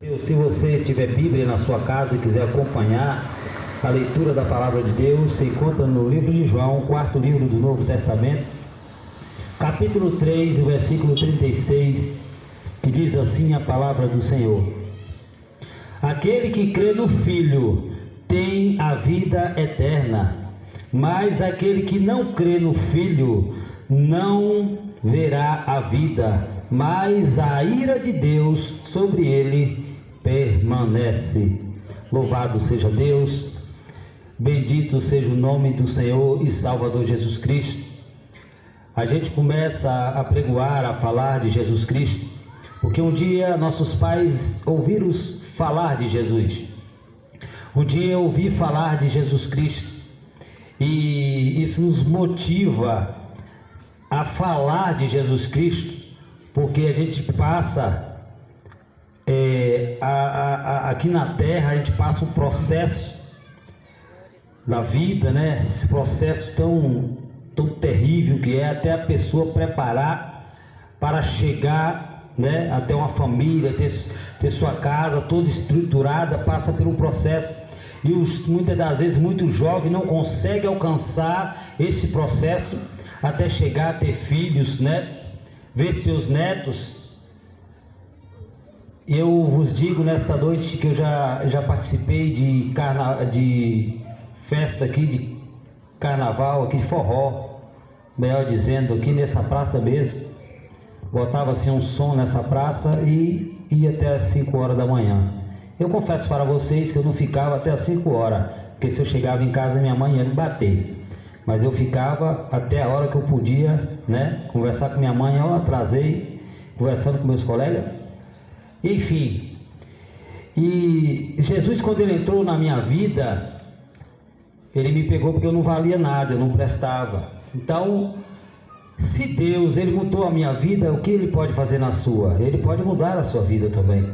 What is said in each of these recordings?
Se você tiver Bíblia na sua casa e quiser acompanhar a leitura da Palavra de Deus, se encontra no livro de João, quarto livro do Novo Testamento, capítulo 3, o versículo 36, que diz assim a Palavra do Senhor: Aquele que crê no Filho tem a vida eterna, mas aquele que não crê no Filho não verá a vida, mas a ira de Deus sobre ele permanece. Louvado seja Deus, bendito seja o nome do Senhor e Salvador Jesus Cristo. A gente começa a pregoar, a falar de Jesus Cristo, porque um dia nossos pais ouviram falar de Jesus. Um dia eu ouvi falar de Jesus Cristo, e isso nos motiva a falar de Jesus Cristo, porque a gente passa aqui na terra, a gente passa um processo na vida, né? Esse processo tão terrível que é até a pessoa preparar para chegar, né, até uma família, ter sua casa toda estruturada, passa por um processo, e muitas das vezes muito jovem não consegue alcançar esse processo até chegar a ter filhos, né? Ver seus netos. Eu vos digo nesta noite que eu já participei de festa aqui, de carnaval, aqui de forró, melhor dizendo, aqui nessa praça mesmo. Botava assim um som nessa praça e ia até as 5 horas da manhã. Eu confesso para vocês que eu não ficava até as 5 horas, porque se eu chegava em casa minha mãe ia me bater. Mas eu ficava até a hora que eu podia, né, conversar com minha mãe. Eu atrasei, conversando com meus colegas. Enfim, e Jesus, quando ele entrou na minha vida, ele me pegou porque eu não valia nada, eu não prestava. Então, se Deus, ele mudou a minha vida, o que ele pode fazer na sua? Ele pode mudar a sua vida também.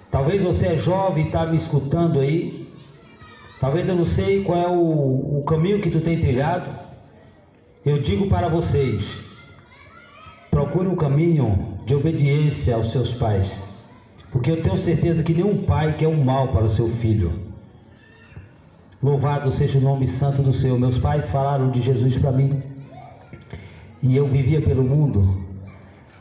Talvez você é jovem e está me escutando aí. Talvez eu não sei qual é o caminho que tu tem trilhado. Eu digo para vocês: procure um caminho de obediência aos seus pais, porque eu tenho certeza que nenhum pai quer um mal para o seu filho. Louvado seja o nome santo do Senhor. Meus pais falaram de Jesus para mim, e eu vivia pelo mundo,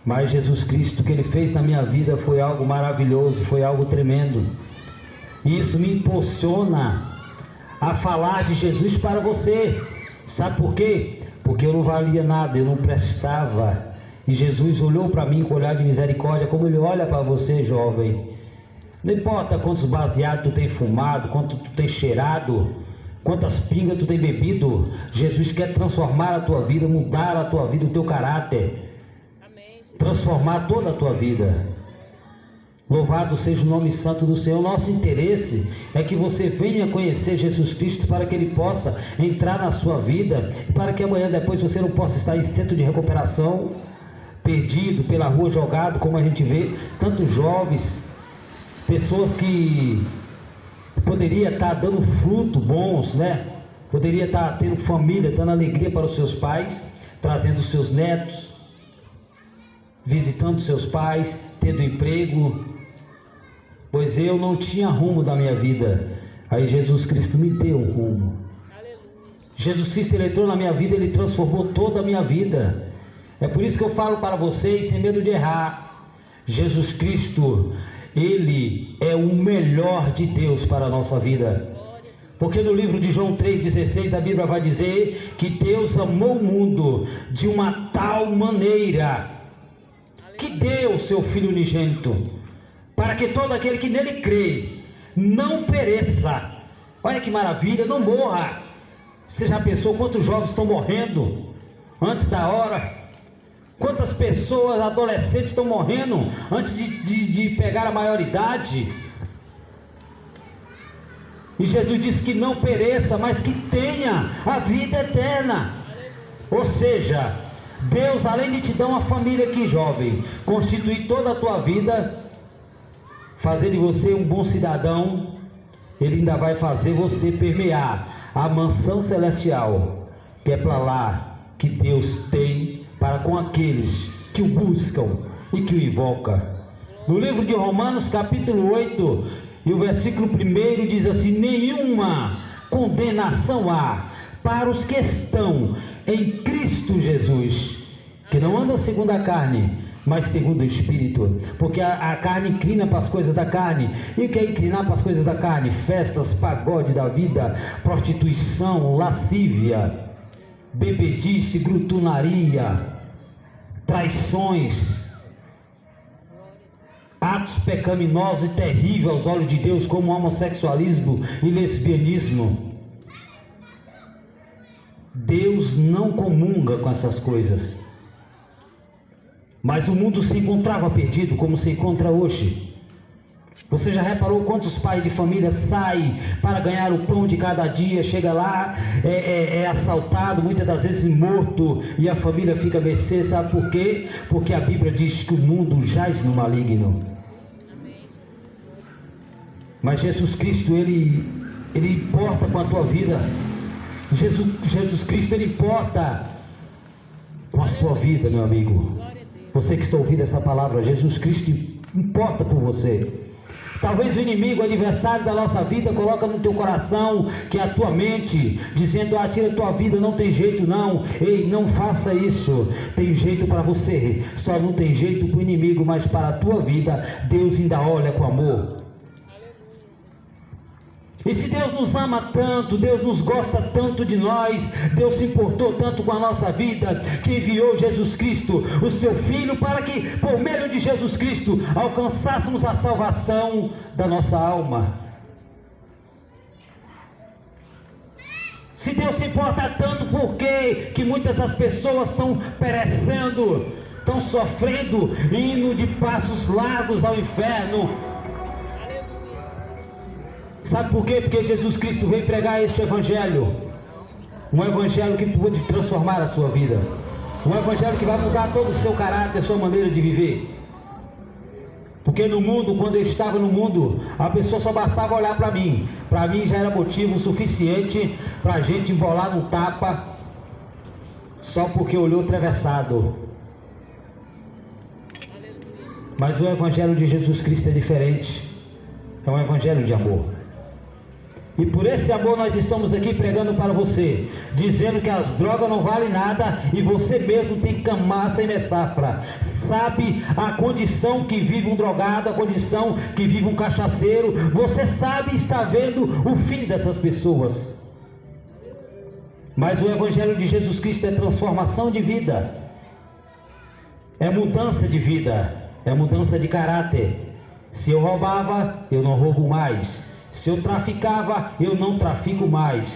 mas Jesus Cristo, que ele fez na minha vida, foi algo maravilhoso, foi algo tremendo. E isso me impulsiona a falar de Jesus para você. Sabe por quê? Porque eu não valia nada, eu não prestava. E Jesus olhou para mim com olhar de misericórdia, como ele olha para você, jovem. Não importa quantos baseados tu tem fumado, quanto tu tem cheirado, quantas pingas tu tem bebido, Jesus quer transformar a tua vida, mudar a tua vida, o teu caráter. Amém. Transformar toda a tua vida. Louvado seja o nome santo do Senhor. Nosso interesse é que você venha conhecer Jesus Cristo, para que ele possa entrar na sua vida, para que amanhã depois você não possa estar em centro de recuperação, perdido pela rua, jogado, como a gente vê tantos jovens, pessoas que poderia estar dando frutos bons, né? Poderia estar tendo família, dando alegria para os seus pais, trazendo os seus netos, visitando seus pais, tendo emprego. Pois eu não tinha rumo da minha vida, aí Jesus Cristo me deu um rumo. Jesus Cristo, ele entrou na minha vida, ele transformou toda a minha vida. É por isso que eu falo para vocês, sem medo de errar: Jesus Cristo, ele é o melhor de Deus para a nossa vida. Porque no livro de João 3,16 a Bíblia vai dizer que Deus amou o mundo de uma tal maneira que deu o seu Filho unigênito, para que todo aquele que nele crê não pereça. Olha que maravilha, não morra. Você já pensou quantos jovens estão morrendo antes da hora? Quantas pessoas, adolescentes, estão morrendo antes de pegar a maioridade? E Jesus disse que não pereça, mas que tenha a vida eterna. Ou seja, Deus, além de te dar uma família aqui, jovem, constituir toda a tua vida, fazer de você um bom cidadão, ele ainda vai fazer você permear a mansão celestial, que é para lá que Deus tem para com aqueles que o buscam e que o invocam. No livro de Romanos, capítulo 8, e o versículo 1 diz assim: nenhuma condenação há para os que estão em Cristo Jesus, que não andam segundo a carne, mas segundo o Espírito. Porque a carne inclina para as coisas da carne. E o que é inclinar para as coisas da carne? Festas, pagode da vida, prostituição, lascívia, bebedice, grutunaria, traições, atos pecaminosos e terríveis aos olhos de Deus, como homossexualismo e lesbianismo. Deus não comunga com essas coisas. Mas o mundo se encontrava perdido como se encontra hoje. Você já reparou quantos pais de família saem para ganhar o pão de cada dia, chega lá, é assaltado, muitas das vezes morto, e a família fica a mercê? Sabe por quê? Porque a Bíblia diz que o mundo jaz no maligno. Mas Jesus Cristo, ele importa com a tua vida. Jesus Cristo, ele importa com a sua vida, meu amigo. Você que está ouvindo essa palavra, Jesus Cristo importa por você. Talvez o inimigo, o adversário da nossa vida, coloca no teu coração, que é a tua mente, dizendo: tira a tua vida, não tem jeito não. Ei, não faça isso. Tem jeito para você, só não tem jeito para o inimigo, mas para a tua vida, Deus ainda olha com amor. E se Deus nos ama tanto, Deus nos gosta tanto de nós, Deus se importou tanto com a nossa vida, que enviou Jesus Cristo, o seu Filho, para que por meio de Jesus Cristo alcançássemos a salvação da nossa alma. Se Deus se importa tanto, por que muitas das pessoas estão perecendo, estão sofrendo, indo de passos largos ao inferno? Sabe por quê? Porque Jesus Cristo veio pregar este evangelho, um evangelho que pode transformar a sua vida, um evangelho que vai mudar todo o seu caráter, a sua maneira de viver. Porque no mundo, quando eu estava no mundo, a pessoa só bastava olhar para mim já era motivo suficiente para a gente embolar num tapa, só porque olhou atravessado. Mas o evangelho de Jesus Cristo é diferente, é um evangelho de amor. E por esse amor nós estamos aqui pregando para você, dizendo que as drogas não valem nada e você mesmo tem que camar sem meçafra. Sabe a condição que vive um drogado, a condição que vive um cachaceiro. Você sabe e está vendo o fim dessas pessoas. Mas o evangelho de Jesus Cristo é transformação de vida, é mudança de vida, é mudança de caráter. Se eu roubava, eu não roubo mais. Se eu traficava, eu não trafico mais.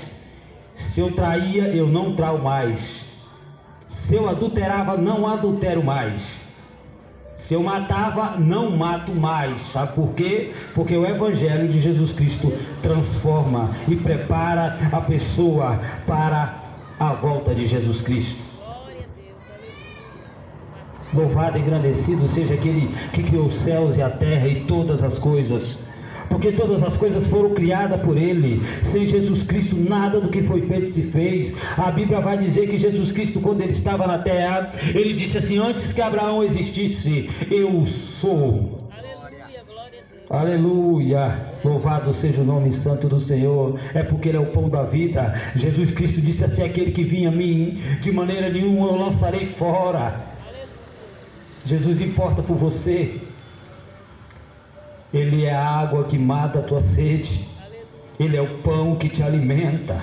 Se eu traía, eu não traio mais. Se eu adulterava, não adultero mais. Se eu matava, não mato mais. Sabe por quê? Porque o evangelho de Jesus Cristo transforma e prepara a pessoa para a volta de Jesus Cristo. Louvado e engrandecido seja aquele que criou os céus e a terra e todas as coisas, porque todas as coisas foram criadas por Ele. Sem Jesus Cristo nada do que foi feito se fez. A Bíblia vai dizer que Jesus Cristo, quando Ele estava na terra, Ele disse assim: antes que Abraão existisse, eu sou. Aleluia, glória a Deus. Aleluia, louvado seja o nome santo do Senhor. É porque Ele é o pão da vida. Jesus Cristo disse assim: aquele que vinha a mim, de maneira nenhuma eu lançarei fora. Aleluia. Jesus importa por você. Ele é a água que mata a tua sede. Ele é o pão que te alimenta.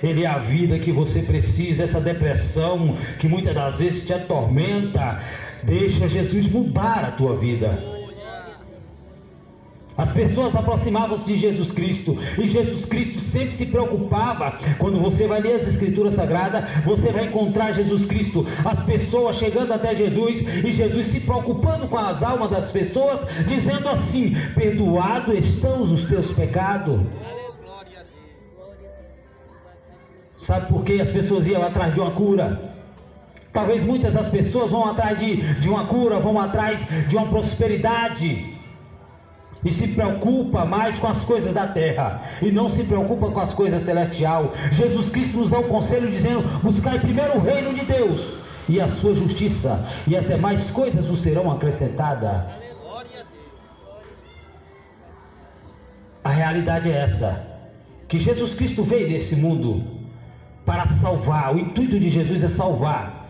Ele é a vida que você precisa. Essa depressão que muitas das vezes te atormenta, deixa Jesus mudar a tua vida. As pessoas aproximavam-se de Jesus Cristo, e Jesus Cristo sempre se preocupava. Quando você vai ler as Escrituras Sagradas, você vai encontrar Jesus Cristo, as pessoas chegando até Jesus, e Jesus se preocupando com as almas das pessoas, dizendo assim: perdoado estão os teus pecados. Sabe por que as pessoas iam atrás de uma cura? Talvez muitas das pessoas vão atrás de uma cura, vão atrás de uma prosperidade, e se preocupa mais com as coisas da terra, e não se preocupa com as coisas celestiais. Jesus Cristo nos dá um conselho dizendo: buscai primeiro o reino de Deus e a sua justiça, e as demais coisas vos serão acrescentadas. realidade é essa, que Jesus Cristo veio nesse mundo para salvar. O intuito de Jesus é salvar.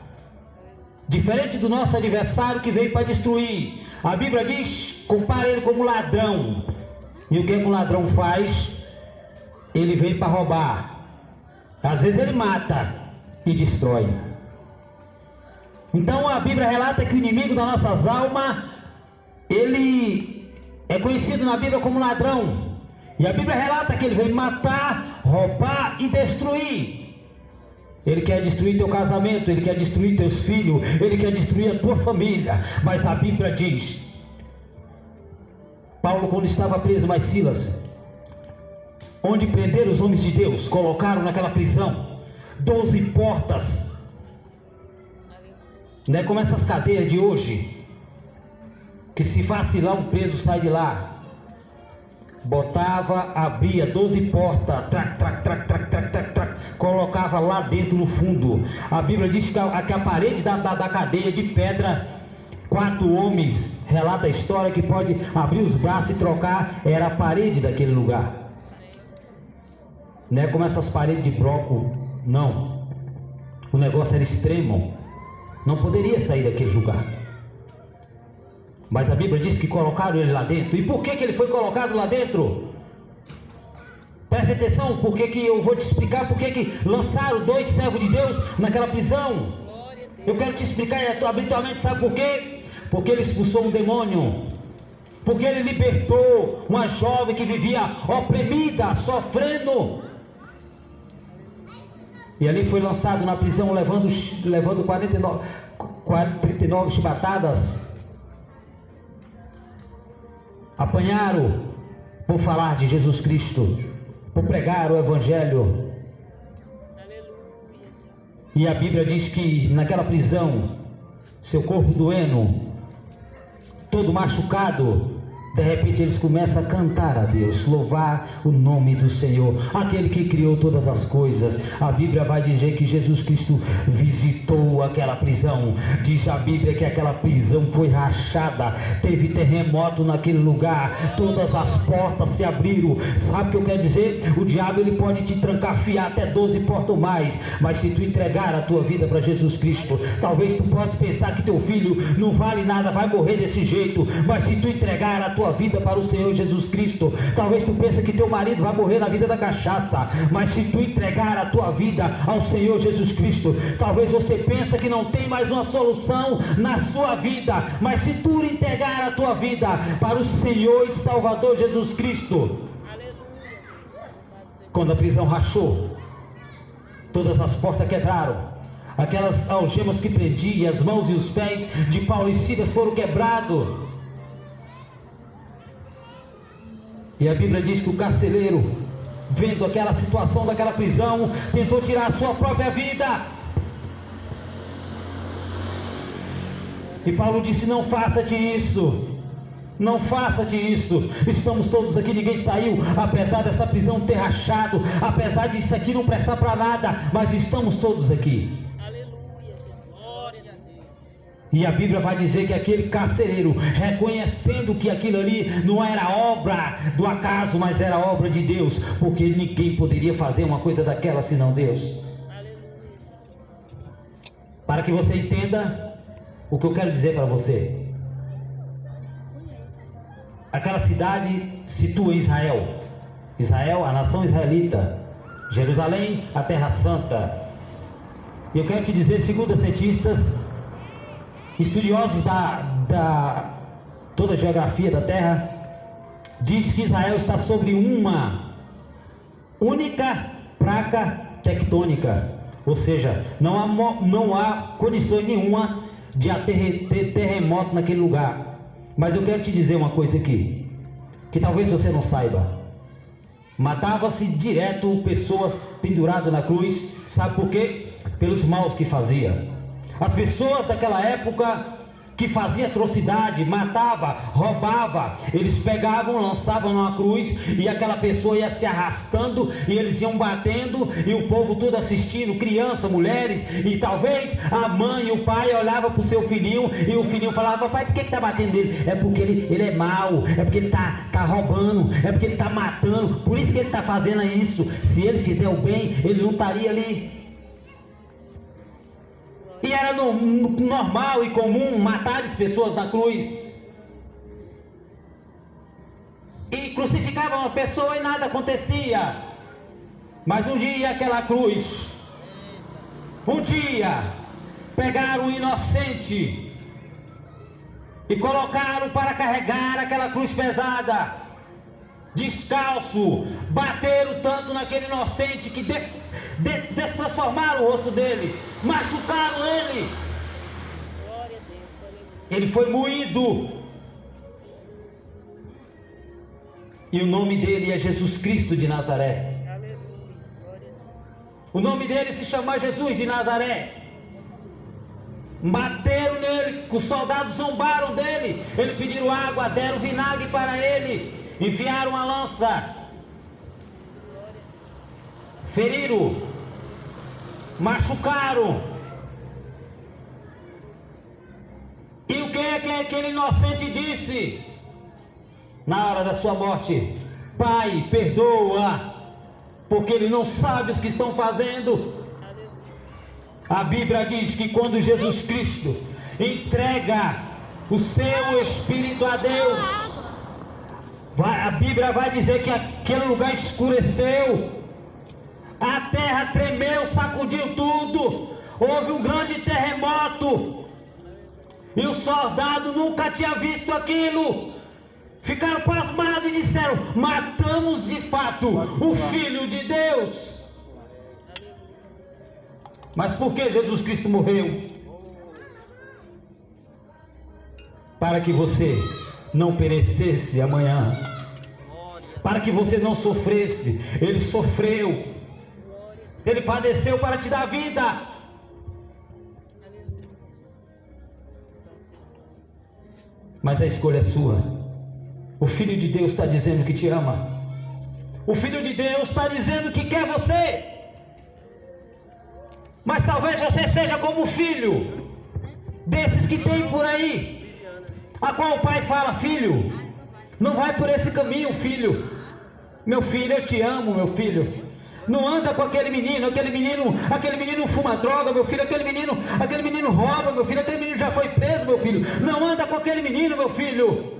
Diferente do nosso adversário que veio para destruir. A Bíblia diz, compara ele como ladrão. E o que o ladrão faz? Ele vem para roubar. Às vezes ele mata e destrói. Então a Bíblia relata que o inimigo das nossas almas, ele é conhecido na Bíblia como ladrão. E a Bíblia relata que ele vem matar, roubar e destruir. Ele quer destruir teu casamento, ele quer destruir teus filhos, ele quer destruir a tua família. Mas a Bíblia diz, Paulo, quando estava preso, mas Silas, onde prenderam os homens de Deus, colocaram naquela prisão 12 portas. Não é como essas cadeias de hoje, que se vacilar um preso sai de lá. Botava, abria 12 portas, colocava lá dentro no fundo. A Bíblia diz que a parede da cadeia de pedra, 4 homens, relata a história que pode abrir os braços e trocar, era a parede daquele lugar. Não é como essas paredes de bloco, não. O negócio era extremo, não poderia sair daquele lugar. Mas a Bíblia diz que colocaram ele lá dentro. E por que ele foi colocado lá dentro? Preste atenção, porque que eu vou te explicar porque que lançaram 2 servos de Deus naquela prisão. Eu quero te explicar habitualmente, sabe por quê? Porque ele expulsou um demônio. Porque ele libertou uma jovem que vivia oprimida, sofrendo. E ali foi lançado na prisão, levando 39 chibatadas. Apanharam por falar de Jesus Cristo, por pregar o Evangelho. E a Bíblia diz que naquela prisão, seu corpo doendo, todo machucado, de repente eles começam a cantar a Deus, louvar o nome do Senhor, aquele que criou todas as coisas. A Bíblia vai dizer que Jesus Cristo visitou aquela prisão. Diz a Bíblia que aquela prisão foi rachada, teve terremoto naquele lugar, todas as portas se abriram. Sabe o que eu quero dizer? O diabo ele pode te trancafiar até 12 portas ou mais, mas se tu entregar a tua vida para Jesus Cristo, talvez tu pode pensar que teu filho não vale nada, vai morrer desse jeito, mas se tu entregar a tua vida para o Senhor Jesus Cristo, talvez tu pense que teu marido vai morrer na vida da cachaça, mas se tu entregar a tua vida ao Senhor Jesus Cristo, talvez você pense que não tem mais uma solução na sua vida, mas se tu entregar a tua vida para o Senhor e Salvador Jesus Cristo, quando a prisão rachou, todas as portas quebraram, aquelas algemas que prendiam as mãos e os pés de Paulo e Silas foram quebrados. E a Bíblia diz que o carcereiro, vendo aquela situação daquela prisão, tentou tirar a sua própria vida. E Paulo disse: não faça-te isso, não faça-te isso. Estamos todos aqui, ninguém saiu, apesar dessa prisão ter rachado, apesar disso aqui não prestar para nada, mas estamos todos aqui. E a Bíblia vai dizer que aquele carcereiro, reconhecendo que aquilo ali não era obra do acaso, mas era obra de Deus, porque ninguém poderia fazer uma coisa daquela senão Deus. Para que você entenda o que eu quero dizer para você, aquela cidade situa em Israel. Israel, a nação israelita. Jerusalém, a terra santa. E eu quero te dizer, segundo os cientistas, estudiosos da toda a geografia da terra, diz que Israel está sobre uma única placa tectônica, ou seja, não há condições nenhuma de ter terremoto naquele lugar. Mas eu quero te dizer uma coisa aqui, que talvez você não saiba. Matava-se direto pessoas penduradas na cruz. Sabe por quê? Pelos maus que fazia. As pessoas daquela época que fazia atrocidade, matava, roubava, eles pegavam, lançavam numa cruz, e aquela pessoa ia se arrastando, e eles iam batendo, e o povo tudo assistindo, criança, mulheres, e talvez a mãe e o pai olhavam para o seu filhinho, e o filhinho falava: papai, por que está batendo nele? É porque ele é mau, é porque ele está roubando, é porque ele está matando, por isso que ele está fazendo isso. Se ele fizer o bem, ele não estaria ali. E era normal e comum matar as pessoas na cruz. E crucificavam uma pessoa e nada acontecia. Mas um dia aquela cruz, um dia pegaram um inocente e colocaram para carregar aquela cruz pesada, descalço, bateram tanto naquele inocente que destransformaram o rosto dele, machucaram ele. Ele foi moído, e o nome dele é Jesus Cristo de Nazaré. O nome dele se chama Jesus de Nazaré. Bateram nele, os soldados zombaram dele, eles pediram água, deram vinagre para ele, enfiaram a lança, feriram, machucaram. E o que é que aquele inocente disse na hora da sua morte? Pai, perdoa, porque ele não sabe os que estão fazendo. A Bíblia diz que quando Jesus Cristo entrega o seu Espírito a Deus, a Bíblia vai dizer que aquele lugar escureceu, a terra tremeu, sacudiu tudo, houve um grande terremoto, e o soldado nunca tinha visto aquilo, ficaram pasmados e disseram: matamos de fato o Filho de Deus. Mas por que Jesus Cristo morreu? Para que você não perecesse amanhã, para que você não sofresse. Ele sofreu, ele padeceu para te dar vida. Mas a escolha é sua. O Filho de Deus está dizendo que te ama. O Filho de Deus está dizendo que quer você. Mas talvez você seja como o filho desses que tem por aí, a qual o pai fala: filho, não vai por esse caminho, filho. Meu filho, eu te amo, meu filho. Não anda com aquele menino fuma droga, meu filho, aquele menino rouba, meu filho, aquele menino já foi preso, meu filho. Não anda com aquele menino, meu filho.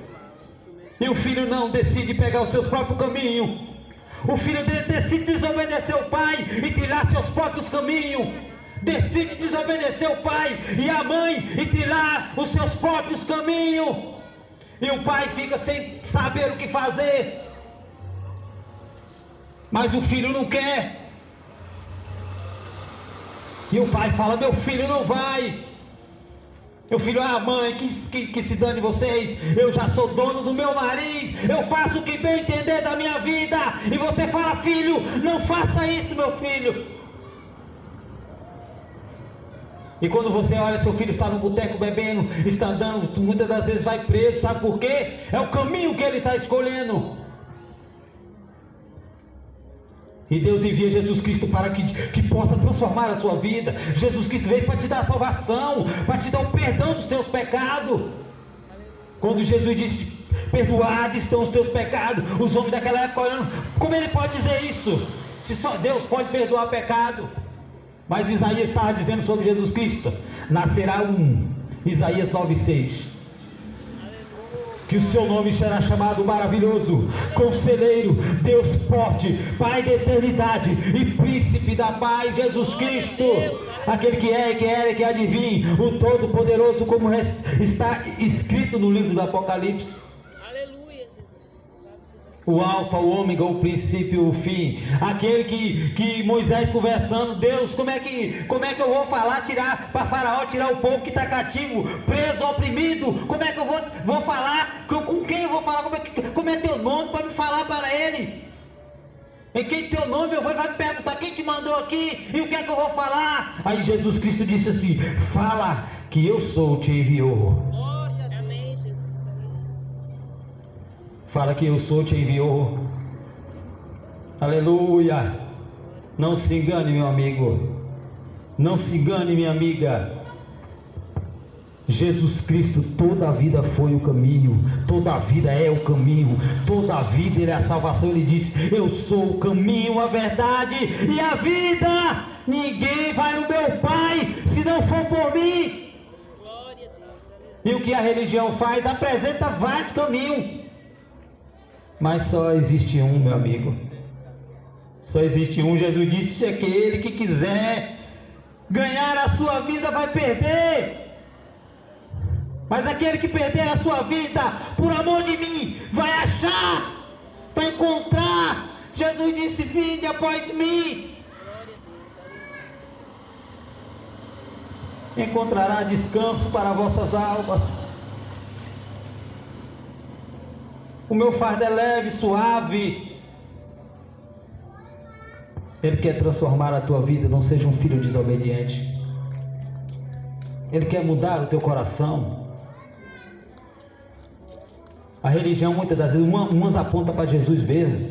E o filho não decide pegar os seus próprios caminhos. O filho decide desobedecer o pai e trilhar seus próprios caminhos. Decide desobedecer o pai e a mãe e trilhar os seus próprios caminhos. E o pai fica sem saber o que fazer. Mas o filho não quer. E o pai fala: meu filho não vai. Meu filho: ah, mãe, que se dane vocês. Eu já sou dono do meu nariz. Eu faço o que bem entender da minha vida. E você fala: filho, não faça isso, meu filho. E quando você olha, seu filho está no boteco bebendo, está andando, muitas das vezes vai preso. Sabe por quê? É o caminho que ele está escolhendo. E Deus envia Jesus Cristo para que possa transformar a sua vida. Jesus Cristo veio para te dar salvação, para te dar o perdão dos teus pecados. Quando Jesus disse: perdoados estão os teus pecados, os homens daquela época olhando: como ele pode dizer isso? Se só Deus pode perdoar pecado. Mas Isaías estava dizendo sobre Jesus Cristo: nascerá Isaías 9,6, que o seu nome será chamado Maravilhoso, Conselheiro, Deus Forte, Pai da Eternidade e Príncipe da Paz. Jesus Cristo, aquele que é, que era e que há de vir, o Todo-Poderoso, como está escrito no livro do Apocalipse. O alfa, o ômega, o princípio, o fim. Aquele que Moisés conversando: Deus, como é que eu vou falar, para Faraó tirar o povo que está cativo, preso, oprimido? Como é que eu vou falar? Com quem eu vou falar? Como é teu nome para me falar para ele? Em quem teu nome eu vou? Ele vai me perguntar: quem te mandou aqui? E o que é que eu vou falar? Aí Jesus Cristo disse assim: fala que eu sou, te enviou. Fala que eu sou, te enviou. Aleluia. Não se engane, meu amigo. Não se engane, minha amiga. Jesus Cristo toda a vida foi o caminho, toda a vida é o caminho, toda a vida Ele é a salvação. Ele disse: eu sou o caminho, a verdade e a vida. Ninguém vai ao meu Pai se não for por mim. Glória a Deus. E o que a religião faz? Apresenta vários caminhos, mas só existe um, meu amigo. Só existe um. Jesus disse que aquele que quiser ganhar a sua vida vai perder. Mas aquele que perder a sua vida por amor de mim vai achar, vai encontrar. Jesus disse: vinde após mim, encontrará descanso para vossas almas. O meu fardo é leve, suave. Ele quer transformar a tua vida. Não seja um filho desobediente. Ele quer mudar o teu coração. A religião muitas das vezes, umas apontam para Jesus mesmo,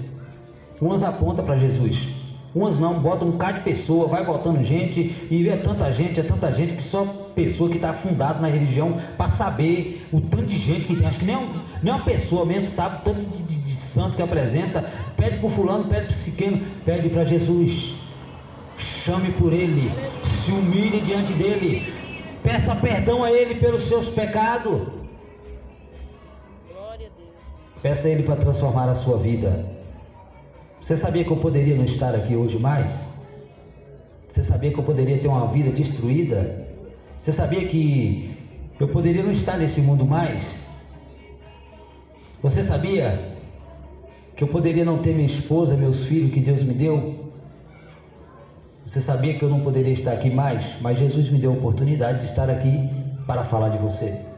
umas apontam para Jesus, umas não, botam um bocado de pessoa, vai botando gente, e é tanta gente que só pessoa que está afundada na religião para saber o tanto de gente que tem. Acho que nem uma pessoa mesmo sabe o tanto de santo que apresenta. Pede para o fulano, pede para o siqueno, pede para Jesus. Chame por Ele, se humilhe diante dEle, peça perdão a Ele pelos seus pecados. Peça a Ele para transformar a sua vida. Você sabia que eu poderia não estar aqui hoje mais? Você sabia que eu poderia ter uma vida destruída? Você sabia que eu poderia não estar nesse mundo mais? Você sabia que eu poderia não ter minha esposa, meus filhos que Deus me deu? Você sabia que eu não poderia estar aqui mais? Mas Jesus me deu a oportunidade de estar aqui para falar de você.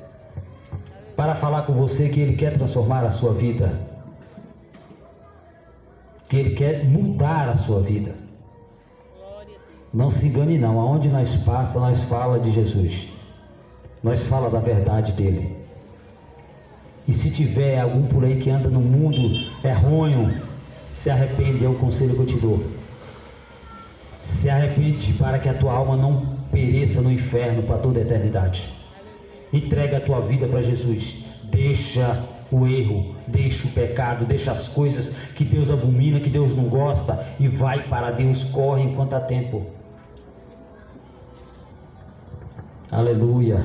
Para falar com você que Ele quer transformar a sua vida, que Ele quer mudar a sua vida. Não se engane não, aonde nós passa, nós fala de Jesus, nós fala da verdade dEle. E se tiver algum por aí que anda no mundo errôneo, se arrepende, é o conselho que eu te dou. Se arrepende para que a tua alma não pereça no inferno para toda a eternidade. Entrega a tua vida para Jesus. Deixa o erro, deixa o pecado, deixa as coisas que Deus abomina, que Deus não gosta, e vai para Deus. Corre enquanto há tempo. Aleluia.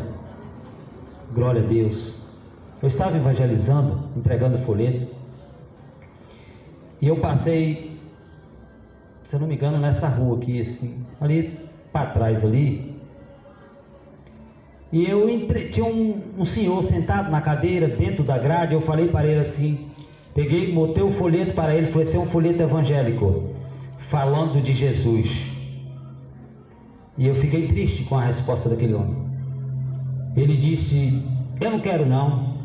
Glória a Deus. Eu estava evangelizando, entregando folheto, e eu passei, se eu não me engano, nessa rua aqui, assim, ali para trás ali. E eu tinha um senhor sentado na cadeira, dentro da grade. Eu falei para ele assim, peguei, botei o folheto para ele, foi ser um folheto evangélico, falando de Jesus. E eu fiquei triste com a resposta daquele homem. Ele disse: eu não quero não.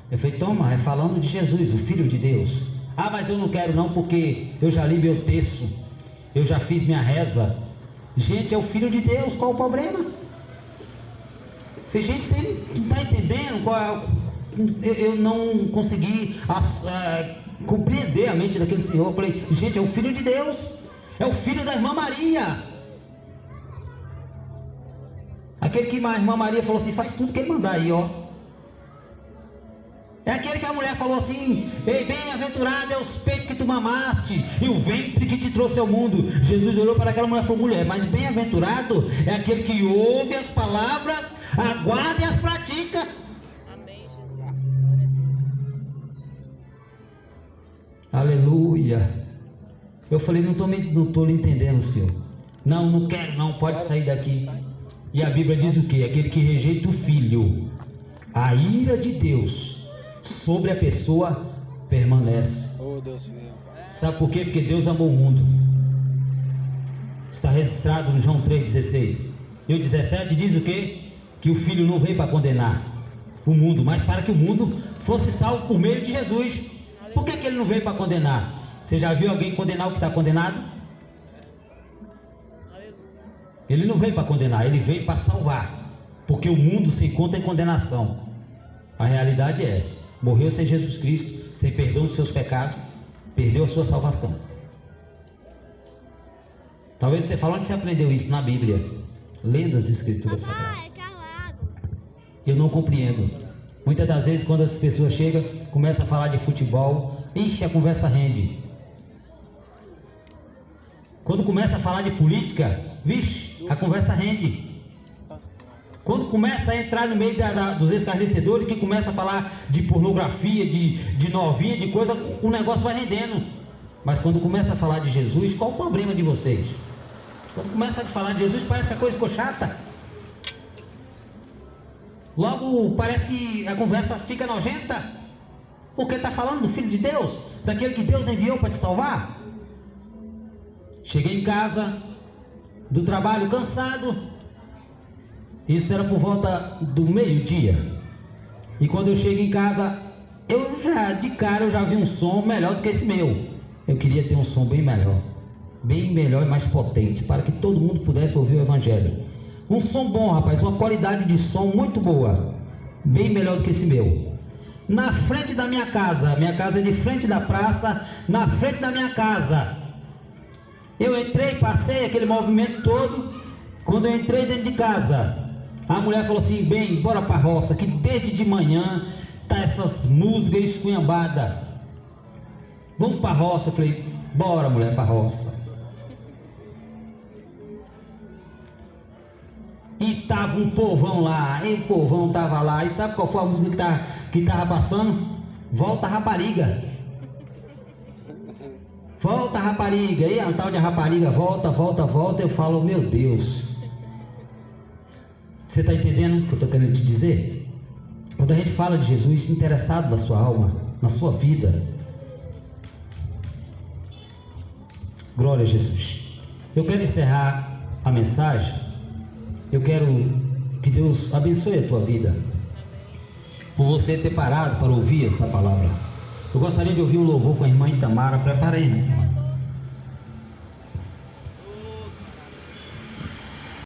Eu falei: toma, é falando de Jesus, o Filho de Deus. Ah, mas eu não quero não, porque eu já li meu texto, eu já fiz minha reza. Gente, é o Filho de Deus, qual o problema? Tem gente, você não está entendendo qual é, eu não consegui compreender a mente daquele senhor. Eu falei: gente, é o Filho de Deus, é o filho da irmã Maria. Aquele que a irmã Maria falou assim: faz tudo que ele mandar aí, ó. É aquele que a mulher falou assim: ei, bem-aventurado é os peitos que tu mamaste e o ventre que te trouxe ao mundo. Jesus olhou para aquela mulher e falou: mulher, mas bem-aventurado é aquele que ouve as palavras, aguarda e as pratica. Amém. Aleluia. Eu falei: não estou lhe entendendo, Senhor. Não quero não, pode sair daqui. E a Bíblia diz o que? Aquele que rejeita o Filho, a ira de Deus sobre a pessoa permanece. Oh, Deus meu. Sabe por quê? Porque Deus amou o mundo. Está registrado no João 3,16. E o 17 diz o quê? Que o Filho não veio para condenar o mundo, mas para que o mundo fosse salvo por meio de Jesus. Por que ele não veio para condenar? Você já viu alguém condenar o que está condenado? Ele não veio para condenar, ele veio para salvar. Porque o mundo se encontra em condenação. A realidade é, morreu sem Jesus Cristo, sem perdão dos seus pecados, perdeu a sua salvação. Talvez você fale, onde você aprendeu isso? Na Bíblia, lendo as Escrituras Sagradas. Eu não compreendo. Muitas das vezes quando as pessoas chegam, começam a falar de futebol, ixi, a conversa rende. Quando começa a falar de política, vixe, a conversa rende. Quando começa a entrar no meio dos escarnecedores, que começa a falar de pornografia, de novinha, de coisa, o negócio vai rendendo. Mas quando começa a falar de Jesus, qual o problema de vocês? Quando começa a falar de Jesus, parece que a coisa ficou chata. Logo parece que a conversa fica nojenta. Porque está falando do Filho de Deus, daquele que Deus enviou para te salvar. Cheguei em casa do trabalho cansado. Isso era por volta do meio-dia. E quando eu chego em casa, de cara eu já vi um som melhor do que esse meu. Eu queria ter um som bem melhor e mais potente, para que todo mundo pudesse ouvir o Evangelho. Um som bom, rapaz, uma qualidade de som muito boa, bem melhor do que esse meu. Na frente da minha casa é de frente da praça, na frente da minha casa. Eu entrei, passei aquele movimento todo. Quando eu entrei dentro de casa, a mulher falou assim: bem, bora pra roça, que desde de manhã tá essas músicas esculhambadas. Vamos pra roça. Eu falei: bora, mulher, pra roça. E tava um povão lá, e o povão tava lá. E sabe qual foi a música que tava passando? Volta Rapariga. Volta Rapariga. E a tal de rapariga volta. Eu falo: meu Deus. Você está entendendo o que eu estou querendo te dizer? Quando a gente fala de Jesus, interessado na sua alma, na sua vida. Glória a Jesus. Eu quero encerrar a mensagem. Eu quero que Deus abençoe a tua vida, por você ter parado para ouvir essa palavra. Eu gostaria de ouvir um louvor com a irmã Itamara. Prepara aí, irmã.